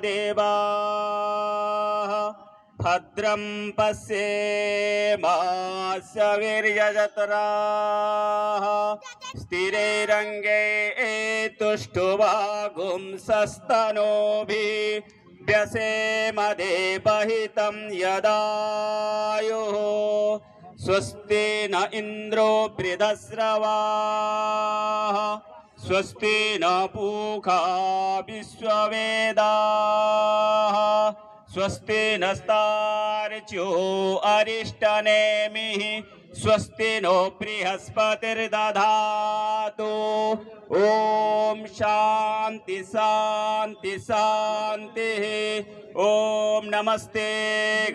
देवाः भद्रं पश्येमास्य वीर्यजत्राः स्थिरैरङ्गे तुष्टुवागुंसस्तनूभिः व्यसेम देवहितं यदायुः स्वस्ति न इन्द्रो बृहस्रवाः स्वस्ति न पूषा विश्ववेदाः स्वस्ति नस्तार्क्ष्यो अरिष्टनेमिः स्वस्ति नो बृहस्पतिर्दधातु ओम शांति शांति शांति। ओम नमस्ते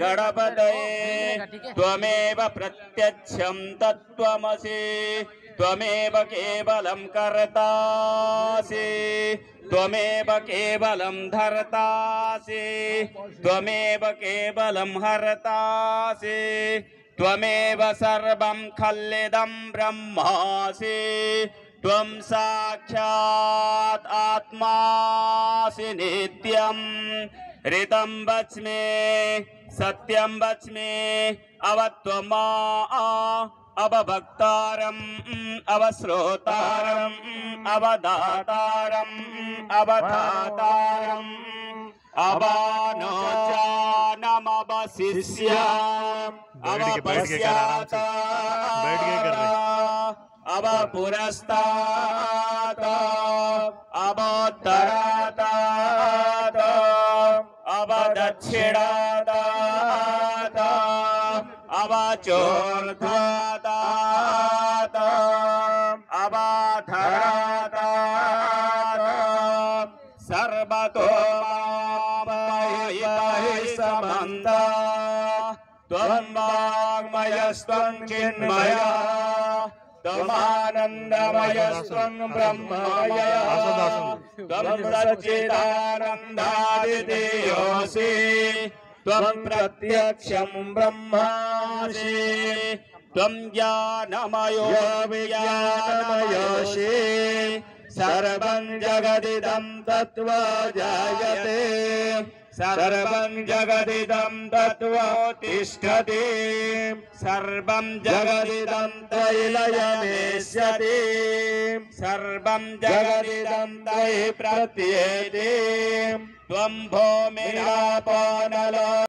गणपतये त्वमेव प्रत्यक्षं तत्त्वमसि त्वमेव केवलं कर्तासि त्वमेव केवलं धर्तासि त्वमेव केवलं हर्तासि त्वमेव सर्वं खल्लिदं ब्रह्मासि त्वं साक्षात् आत्मासि नित्यं ऋतं वच्मि सत्यं वच्मि अवत्वमा अवभक्तारम् अवश्रोतारम् अवदातारम् अवधातारम् अवानोचानमवशिष्य अवपश्यात अवपुरस्तात् अवोत्तरात् अवदक्षिणात् अवचोर्ध्वात् अवधरात् सर्वतो मामहि समन्ता त्वं वाङ्मयस्त्वं चिन्मयः त्वमानन्दमयस्त्वं ब्रह्ममयः त्वं सच्चिदानन्दादिदेयोऽसि त्वं प्रत्यक्षं ब्रह्मासि त्वं ज्ञानमयो विज्ञानमयोऽसि सर्वं जगदिदं तत्त्वा जायते सर्वं जगदिदं तत्त्वोत्तिष्ठति सर्वं जगदिदं तैलयमेष्यति सर्वं जगदिदं तैः प्रत्येति त्वं भूमिरापो नलो